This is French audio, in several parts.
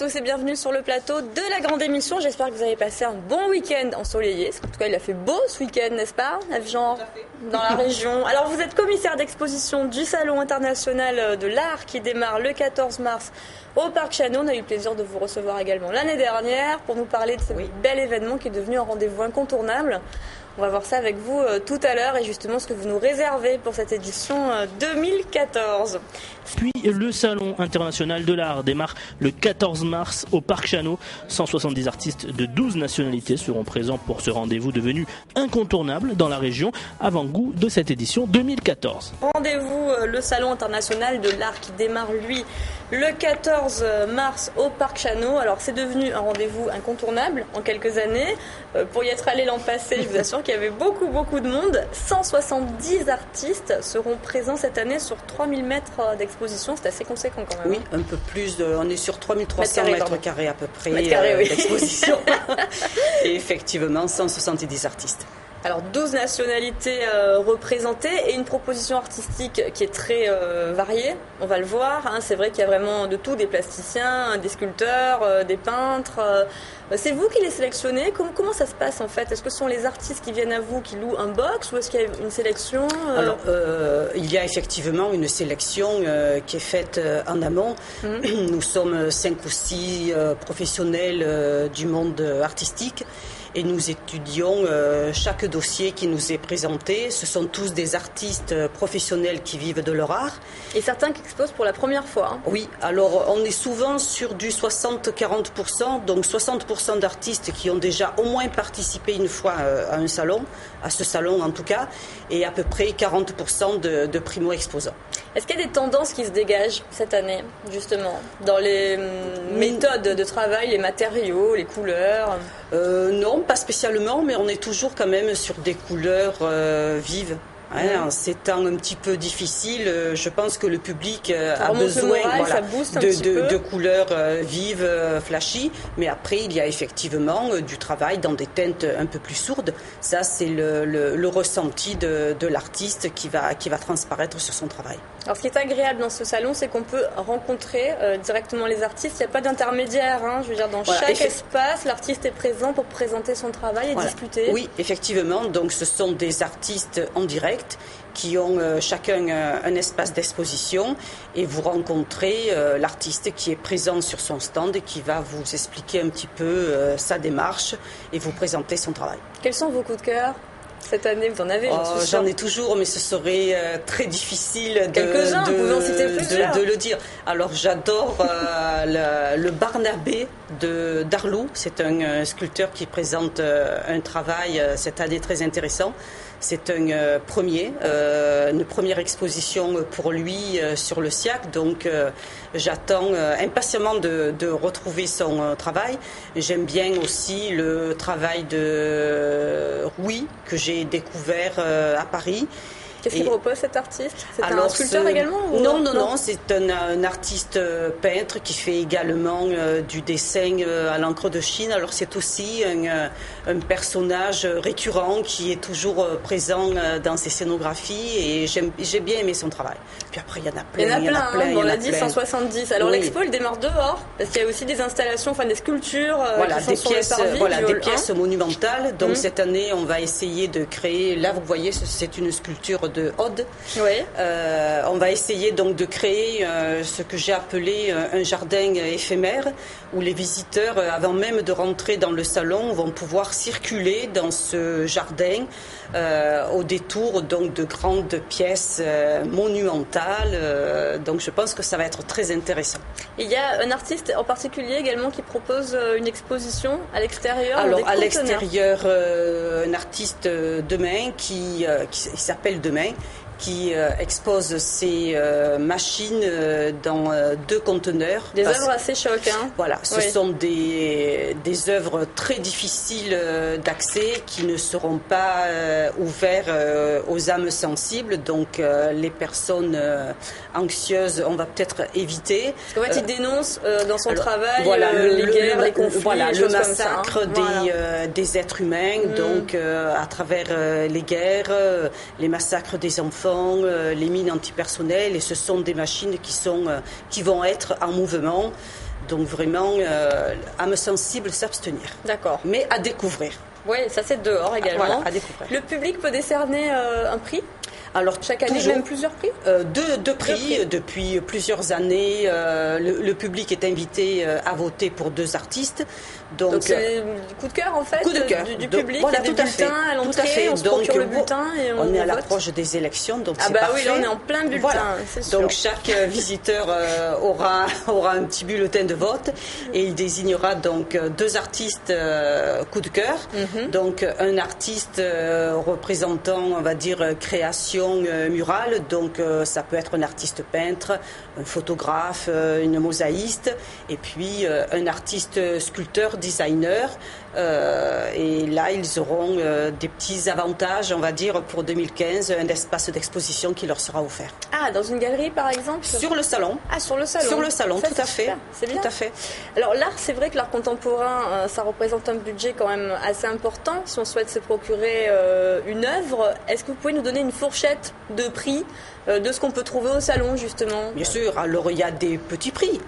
tous et bienvenue sur le plateau de la grande émission. J'espère que vous avez passé un bon week-end ensoleillé. En tout cas, il a fait beau ce week-end, n'est-ce pas, Jean, dans la région. Alors, vous êtes commissaire d'exposition du Salon international de l'art qui démarre le 14 mars au Parc Chano. On a eu le plaisir de vous recevoir également l'année dernière pour nous parler de ce bel événement qui est devenu un rendez-vous incontournable. On va voir ça avec vous tout à l'heure et justement ce que vous nous réservez pour cette édition 2014. Puis le Salon international de l'art démarre le 14 mars au Parc Chano. 170 artistes de 12 nationalités seront présents pour ce rendez-vous devenu incontournable dans la région, avant-goût de cette édition 2014. Rendez-vous le Salon international de l'art qui démarre lui le 14 mars au Parc Chano. Alors c'est devenu un rendez-vous incontournable en quelques années. Pour y être allé l'an passé, je vous assure qu'il y avait beaucoup de monde. 170 artistes seront présents cette année sur 3000 mètres d'exposition. C'est assez conséquent quand même. Oui, un peu plus. On est sur 3300 mètres carrés à peu près d'exposition. Et effectivement, 170 artistes. Alors 12 nationalités représentées et une proposition artistique qui est très variée, on va le voir. C'est vrai qu'il y a vraiment de tout, des plasticiens, des sculpteurs, des peintres. C'est vous qui les sélectionnez. Comment ça se passe en fait? Est-ce que ce sont les artistes qui viennent à vous, qui louent un box, ou est-ce qu'il y a une sélection Alors, il y a effectivement une sélection qui est faite en amont. Nous sommes 5 ou 6 professionnels du monde artistique. Et nous étudions chaque dossier qui nous est présenté. Ce sont tous des artistes professionnels qui vivent de leur art. Et certains qui exposent pour la première fois. Oui, alors on est souvent sur du 60-40%, donc 60% d'artistes qui ont déjà au moins participé une fois à un salon, à ce salon en tout cas, et à peu près 40% de primo-exposants. Est-ce qu'il y a des tendances qui se dégagent cette année, justement, dans les méthodes de travail, les matériaux, les couleurs? Non, pas spécialement, mais on est toujours quand même sur des couleurs vives. En ces temps un petit peu difficiles, je pense que le public a besoin de couleurs vives, flashy. Mais après, il y a effectivement du travail dans des teintes un peu plus sourdes. Ça, c'est le ressenti de l'artiste qui va transparaître sur son travail. Alors, ce qui est agréable dans ce salon, c'est qu'on peut rencontrer directement les artistes. Il n'y a pas d'intermédiaire. Je veux dire, dans chaque espace, l'artiste est présent pour présenter son travail et discuter. Oui, effectivement. Donc, ce sont des artistes en direct qui ont chacun un espace d'exposition et vous rencontrez l'artiste qui est présent sur son stand et qui va vous expliquer un petit peu sa démarche et vous présenter son travail. Quels sont vos coups de cœur cette année? Vous en avez? J'en ai toujours, mais ce serait très difficile de le dire. Alors j'adore le Barnabé d'Arlou. C'est un sculpteur qui présente un travail cette année très intéressant. C'est une première exposition pour lui sur le SIAC, donc j'attends impatiemment de retrouver son travail. J'aime bien aussi le travail de Rouy, que j'ai découvert à Paris. Qu'est-ce qu'il propose cet artiste? C'est un sculpteur également ou... Non, c'est un artiste peintre qui fait également du dessin à l'encre de Chine. Alors c'est aussi un personnage récurrent qui est toujours présent dans ses scénographies et j'ai bien aimé son travail. Puis après, il y en a plein. On l'a dit, 170. Alors l'expo, elle démarre dehors parce qu'il y a aussi des installations, des sculptures qui sont des pièces monumentales. Donc cette année, on va essayer de créer, là vous voyez, c'est une sculpture de Aude. On va essayer donc de créer ce que j'ai appelé un jardin éphémère où les visiteurs, avant même de rentrer dans le salon, vont pouvoir circuler dans ce jardin au détour donc de grandes pièces monumentales. Donc je pense que ça va être très intéressant. Il y a un artiste en particulier également qui propose une exposition à l'extérieur. Alors à l'extérieur, un artiste Demain qui s'appelle Demain, qui expose ses machines dans 2 conteneurs. Des œuvres assez chocs. Voilà, ce sont des œuvres très difficiles d'accès qui ne seront pas ouvertes aux âmes sensibles. Donc les personnes anxieuses, on va peut-être éviter. Parce qu'en fait, il dénonce dans son travail les guerres, les conflits, le massacre des êtres humains. Donc à travers les guerres, les massacres des enfants, les mines antipersonnelles, et ce sont des machines qui vont être en mouvement. Donc vraiment, âme sensible, s'abstenir. D'accord. Mais à découvrir. Oui, ça c'est dehors également. Voilà, à découvrir. Le public peut décerner un prix ? Alors, chaque année, même plusieurs prix ? Deux prix. Depuis plusieurs années, le public est invité à voter pour 2 artistes. Donc c'est coup de cœur en fait, coup de cœur du public. Voilà, il y a des bulletins à l'entrée, on se procure le bulletin et on est à l'approche des élections, donc c'est parfait. Oui, là on est en plein bulletin, voilà. C'est sûr. Donc chaque visiteur aura un petit bulletin de vote et il désignera donc 2 artistes coup de cœur. Donc un artiste représentant, on va dire, création murale, donc ça peut être un artiste peintre, un photographe, une mosaïste, et puis un artiste sculpteur, designer. Et là, ils auront des petits avantages, on va dire, pour 2015, un espace d'exposition qui leur sera offert. Ah, dans une galerie, par exemple ? Sur le salon. Ah, sur le salon. Sur le salon, ça, tout à fait. C'est bien. Tout à fait. Alors, l'art, c'est vrai que l'art contemporain, ça représente un budget quand même assez important. Si on souhaite se procurer une œuvre, est-ce que vous pouvez nous donner une fourchette de prix de ce qu'on peut trouver au salon, justement ? Bien sûr. Alors, il y a des petits prix.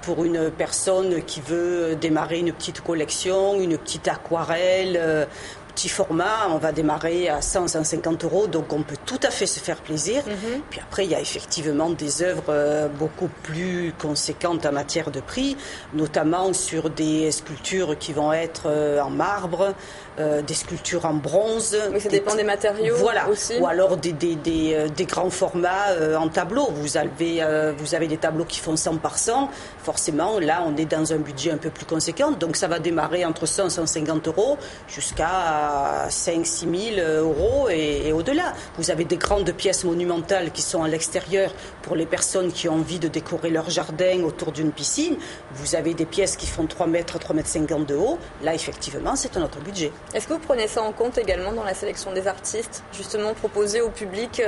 Pour une personne qui veut démarrer une petite collection, une petite aquarelle, petit format, on va démarrer à 100-150 €, donc on peut tout à fait se faire plaisir. Puis après, il y a effectivement des œuvres beaucoup plus conséquentes en matière de prix, notamment sur des sculptures qui vont être en marbre, des sculptures en bronze. Oui, ça dépend des matériaux aussi. Ou alors des grands formats en tableau. Vous avez des tableaux qui font 100 par 100. Forcément, là, on est dans un budget un peu plus conséquent. Donc, ça va démarrer entre 100 et 150 € jusqu'à 5-6 000 € et au-delà. Vous avez des grandes pièces monumentales qui sont à l'extérieur pour les personnes qui ont envie de décorer leur jardin autour d'une piscine. Vous avez des pièces qui font 3 mètres, 3,50 m de haut. Là, effectivement, c'est un autre budget. Est-ce que vous prenez ça en compte également dans la sélection des artistes ? Justement, proposer au public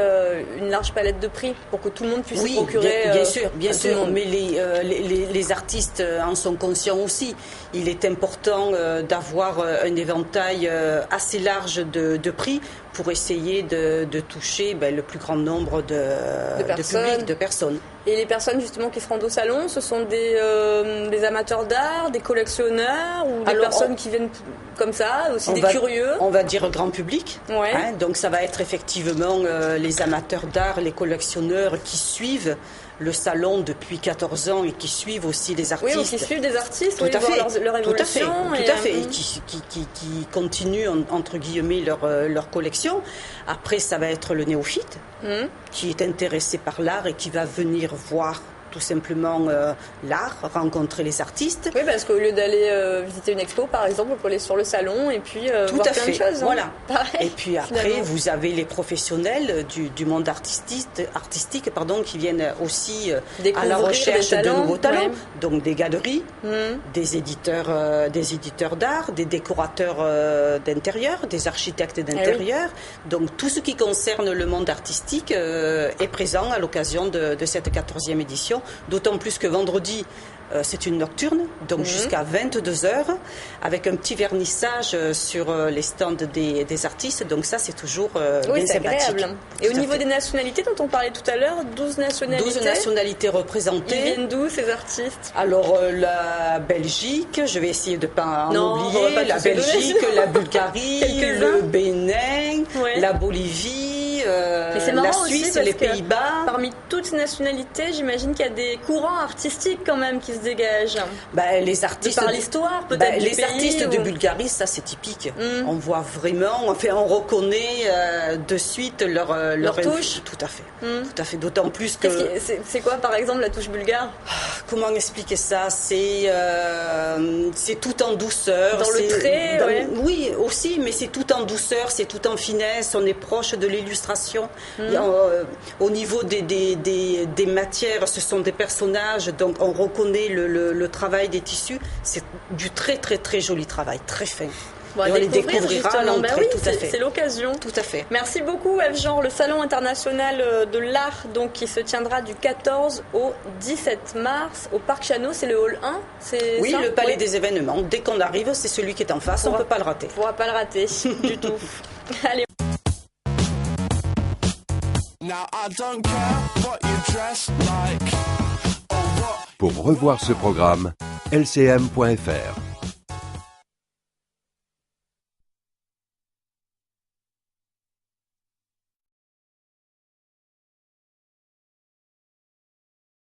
une large palette de prix pour que tout le monde puisse se procurer. Bien sûr. Mais les artistes en sont conscients aussi. Il est important d'avoir un éventail assez large de prix pour essayer de toucher le plus grand nombre de personnes. Et les personnes justement qui se rendent au salon, ce sont des amateurs d'art, des collectionneurs ou des personnes qui viennent comme ça, aussi des curieux ? On va dire grand public. Ouais. Donc ça va être effectivement les amateurs d'art, les collectionneurs qui suivent le salon depuis 14 ans et qui suivent aussi les artistes. Oui, qui suivent des artistes, tout à fait. Voir leur évolution. Tout à fait. Et qui continuent, entre guillemets, leur collection. Après, ça va être le néophyte qui est intéressé par l'art et qui va venir voir tout simplement l'art, rencontrer les artistes. Oui, parce qu'au lieu d'aller visiter une expo, par exemple, on peut aller sur le salon et puis voir plein de choses. Voilà. Pareil, et puis après, vous avez les professionnels du monde artistique qui viennent aussi à la recherche de nouveaux talents. Ouais. Donc des galeries, des éditeurs d'art, des décorateurs d'intérieur, des architectes d'intérieur. Donc tout ce qui concerne le monde artistique est présent à l'occasion de cette 14e édition. D'autant plus que vendredi, c'est une nocturne, donc jusqu'à 22 h, avec un petit vernissage sur les stands des artistes. Donc ça, c'est toujours bien sympathique. Agréable. Et au niveau des nationalités dont on parlait tout à l'heure, 12 nationalités. 12 nationalités représentées. Ils viennent d'où, ces artistes ? Alors, la Belgique, je vais essayer de ne pas en oublier. La Belgique, la Bulgarie, le Bénin, la Bolivie. La Suisse, les Pays-Bas. Parmi toutes ces nationalités, j'imagine qu'il y a des courants artistiques quand même qui se dégagent. Les artistes par l'histoire, peut-être du les pays, artistes de Bulgarie, ça c'est typique. On voit vraiment, on reconnaît de suite leur touche. Tout à fait. Tout à fait. D'autant plus que. C'est quoi, par exemple, la touche bulgare ? Comment expliquer ça ? C'est tout en douceur. Dans le trait, Oui, aussi, mais c'est tout en douceur, c'est tout en finesse. On est proche de l'illustration. Au niveau des matières, ce sont des personnages, donc on reconnaît le travail des tissus. C'est du très très très joli travail, très fin. On les découvrira à l'entrée, tout à fait. C'est l'occasion. Tout à fait. Merci beaucoup, Evgen. Le Salon international de l'art, donc, qui se tiendra du 14 au 17 mars au Parc Chano. C'est le hall 1, Oui, ça le palais des événements. Dès qu'on arrive, c'est celui qui est en face. On ne peut pas le rater. On ne pourra pas le rater du tout. Allez. Pour revoir ce programme, lcm.fr.